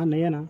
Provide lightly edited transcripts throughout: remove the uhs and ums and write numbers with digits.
నెయ్యనా?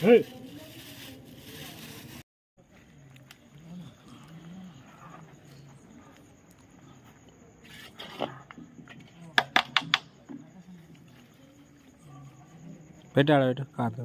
Hey! పెట్టాడు పెట్టు కాదు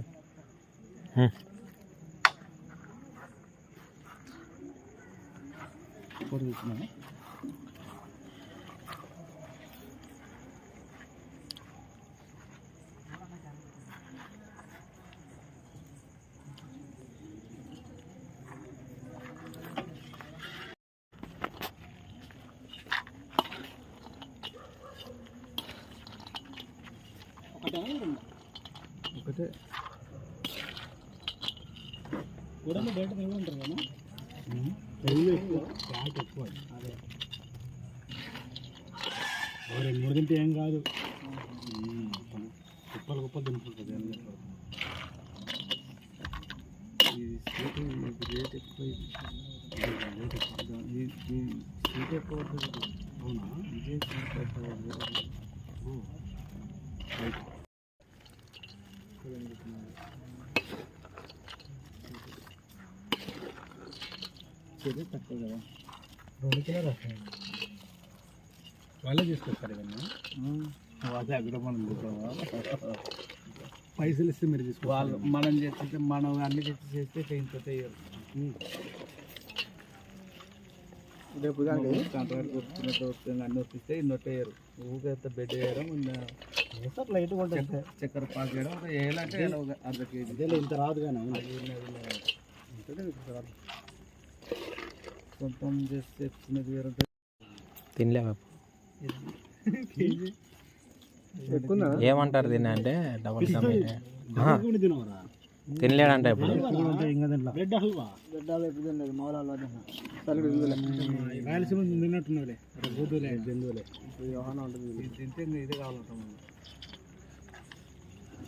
ఒకటే కూడా బయట ఉంటారు కదా ఎక్కువ అదే 2-3 తింటే ఏం కాదు కుప్పలు కుప్పలు తింటుంటుంది రేట్ ఎక్కువ స్వీట్ ఎక్కువ అవునా ఇదే తక్కువ కదా 2 కిలోలు వస్తాయి వాళ్ళే తీసుకొస్తారు ఇవన్నీ వాళ్ళే అక్కడ మనం పైసలు ఇస్తే మీరు తీసుకో వాళ్ళు మనం చేస్తే మనం అన్ని తెచ్చి చేస్తే చేయించితే రేపు కాంట్రాక్ట్ వస్తుంది అన్నీ వస్తే ఇన్నొట్టేయరు ఊరికే బెడ్ వేయడం లైట్గా ఉంటుంది చక్కెర పాకు వేయడం వేయాలంటే అర్ధ కేజీ ఇంత రాదు కానీ సొంతం చేస్తే చిన్నది వేరే తినలేము ఏమంటారు దీన్ని అంటే డబల్ తినలేడంట ఇప్పుడు బ్రెడ్ హల్వా రాయలసీమ తిన్నట్టున్నావులే బూదులే జంతువులే వ్యవహారం ఉంటుంది తింటే ఇదే కావాలంటాం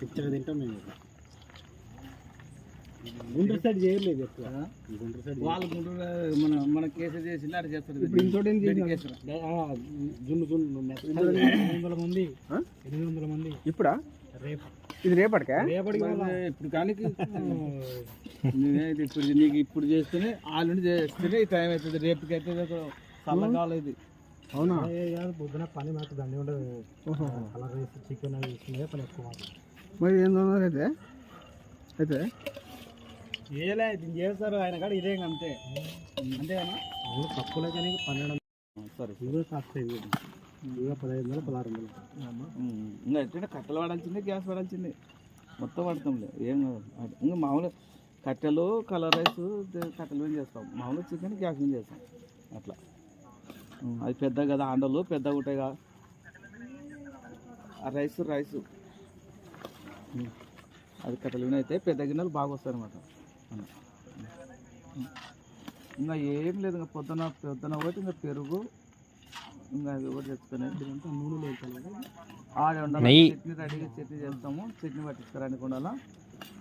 పిక్చర్ తింటాం మేము గుంటూరు సైడ్ చేయలేదు ఎక్కువ గుంటూరు సైడ్ వాళ్ళు గుంటూరు మన కేసు చేసి అటు చేస్తారు ఇప్పుడు ఇంకోటి జున్ను 800 మంది 800 మంది ఇప్పుడా రేపు ఇది రేపటికా రేపటికి ఇప్పుడు కానీ నేనైతే ఇప్పుడు నీకు ఇప్పుడు చేస్తేనే ఆల్రెడీ చేస్తేనే ఈ టైం అవుతుంది రేపుకి అయితే చల్లగా కాలేదు అవునా పొద్దున పని మాకు దండి ఉండదు అలా రైస్ చికెన్ అవి ఇస్తున్నాయి పని ఎక్కువ మరి ఏం అయితే అయితే ఏలే దీన్ని చేస్తారు ఆయన కాడ ఇదే అంతే అంతేగానా తక్కువలో కానీ 12 సరే ఇవే కాస్ట్ ఇవి 1500 1600 ఇంకా ఎట్లా కట్టెలు వాడాల్సిందే గ్యాస్ వాడాల్సిందే మొత్తం వాడతాంలే ఏం కాదు ఇంకా మామూలుగా కట్టెలు కలర్ రైస్ కట్టెలు మీద చేస్తాం మామూలుగా చికెన్ గ్యాస్ మీద చేస్తాం అట్లా అది పెద్ద కదా ఆండలు పెద్దగా ఉంటాయి కదా ఆ రైస్ అది కట్టెలు అయితే పెద్ద గిన్నెలు బాగా వస్తాయి అనమాట. ఇంకా ఏం లేదు, ఇంకా పొద్దున ఒకటి ఇంకా పెరుగు ఇంకా అది ఒకటి తెచ్చుకొని నూనె ఆడే ఉండాలి. చట్నీ రెడీగా చట్నీ చేస్తాము, చట్నీ పట్టించుకోరానికి ఉండాలా.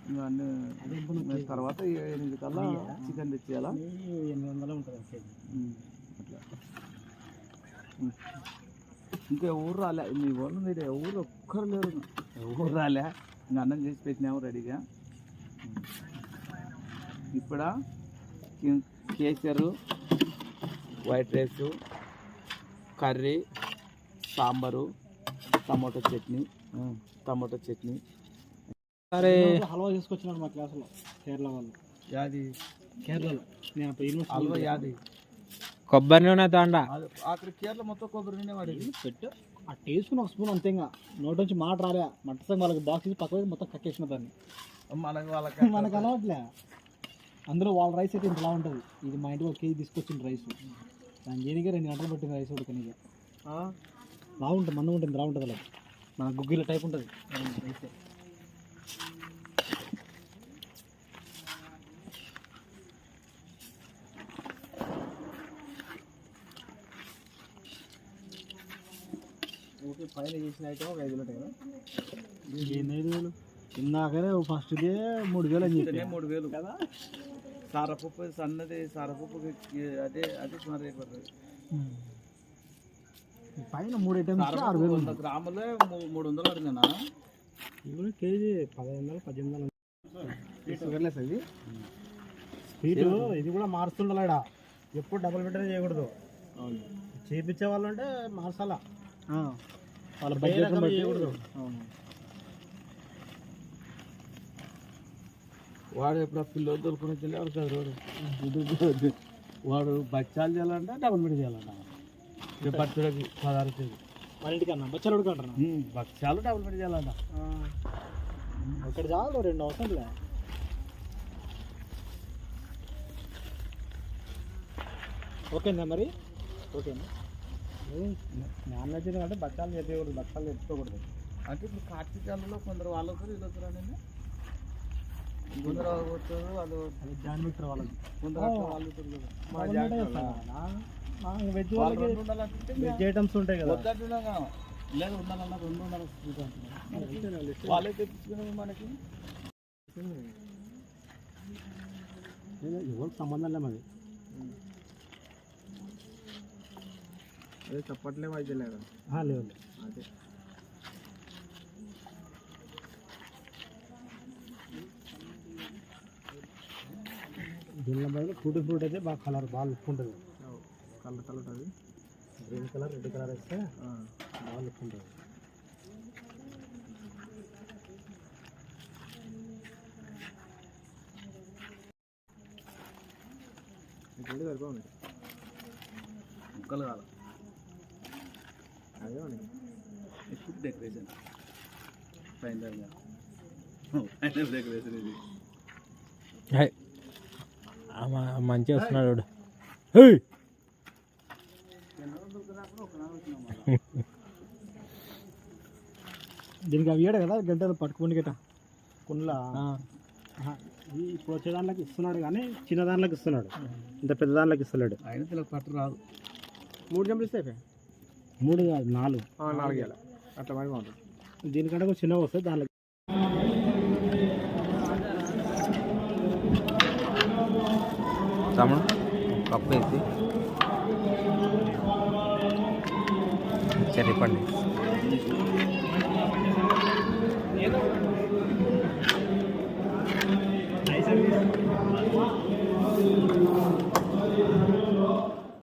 ఇంకా అన్ని తర్వాత 8 కల్లా చికెన్ తెచ్చేయాలా. 800 ఉంటుంది అట్లా. ఇంకా ఎవరు రాలే, మీ వాళ్ళు మీరు ఎవరు ఒక్కరు లేరు, ఎవరు రాలే. ఇంకా అన్నం చేసి పెట్టినాము రెడీగా. ఇప్పుడు కేసరు, white rice, curry, sambar, tomato chutney. అరే హల్వా తీసుకొచ్చినాడు మా క్లాసులో కేరళ వాళ్ళు. యాది కేరళలో హల్వా యాది కొబ్బరి నూనె తాండ అక్కడ కేరళ మొత్తం కొబ్బరి నూనె వాడేది. పెట్టు ఆ టేస్ట్ని ఒక స్పూన్ అంతే. ఇంకా నోటి నుంచి మాట రాలే. మట్టసంగా వాళ్ళకి బాక్స్ ఇచ్చి పక్కన మొత్తం కక్కేసిన దాన్ని. మనకు అలవాట్లే. అందులో వాళ్ళ రైస్ అయితే ఇంతలా ఉంటుంది. ఇది మా ఇంటికి 1 కేజీ తీసుకొచ్చిన రైస్. దాని దేనికి 2 గంటలు పట్టింది రైస్ ఉడకనిగా. బాగుంటుంది, మందంగా ఉంటుంది, బాగుంటుంది. అలా మన గుగ్గిల టైప్ ఉంటుంది రైస్. ఓకే, పైన చేసిన ఐటమ్ ఒక 5,000 ఉంటాయి కదా. 5,000 తిన్నాకనే ఫస్ట్ డే 3,000 అని చెప్పి 3,000 కదా. సారపప్పు సన్నది సారపప్పుకి అదే సుమారు అయిపోతుంది. పైన 3 ఐటమ్స్ 6,000. 100 గ్రాములే 300 అడిగినా. ఇవి కేజీ 1,500 1800. ఇది స్పీడ్ ఇది కూడా మారుస్తుండాలా. ఎప్పుడు డబుల్ బెటర్ చేయకూడదు. చేయించే వాళ్ళు అంటే మార్చాలా, వాళ్ళ బడ్జెట్ చేయకూడదు. వాడు ఎప్పుడు పిల్లలు దొరుకుని వచ్చి వాడు వాడు బచ్చాలు చేయాలంట, డబుల్ బెడ్ చేయాలంట. బచ్చులకి 16 కేజీ మన ఇంటికన్నా బచ్చాలు ఉడకంటారు. బచ్చాలు డబుల్ బెడ్ చేయాలంట. ఒకటి చాలు, 2 అవసరంలే. ఓకేనా మరి? ఓకేనా? నాన్ వెజ్ అంటే బచ్చాలు చేసేయకూడదు, బచ్చాలు తెచ్చుకోకూడదు. అంటే ఇప్పుడు కార్తీకాలలో కొందరు వాళ్ళు వస్తారు, వీళ్ళు వస్తారు అని కొందరు వచ్చారు. వాళ్ళు జాన్మిత్ర వాళ్ళకి కొందరు వాళ్ళు వెజ్ వెజ్ ఐటమ్స్ ఉంటాయి కదా. లేదు ఉండాలన్నా 2 ఉండాలి. వాళ్ళే తెప్పించుకునేది మనకి ఎవరికి సంబంధం లేదు. మరి అదే చప్పట్లేమో అయితే లేదా? లేదు అదే. దీనిలో బదులు ఫ్రూట్ అయితే బాగా కలర్ బాగా లుక్ ఉంటుంది. కలర్ ఉంటుంది. గ్రీన్ కలర్, రెడ్ కలర్ వేస్తే బాగా లుక్ ఉంటుంది. ఇప్పుడు సరిపోండి ముక్కలు కాదు. అదే ఫుడ్ డెకరేషన్, ఫైనల్ డెకరేషన్ ఇది మంచిగా వస్తున్నాడు. దీనికి అవి కదా గంటలు పట్టుకుని గట్ట కుండ్లా ఇప్పుడు వచ్చే దాంట్లోకి ఇస్తున్నాడు, కానీ చిన్న దాంట్లోకి ఇస్తున్నాడు, ఇంత పెద్ద దాంట్లోకి ఇస్తలేడు. ఆయన పట్టు రాదు. 3 జంపులు ఇస్తే 3 కాదు 4 4 అట్లా పడి బాగుంటుంది. దీనికంటే కొంచెం చిన్నగా వస్తుంది. దాంట్లో తమ్ముడు కప్పు వేసి చెప్పండి.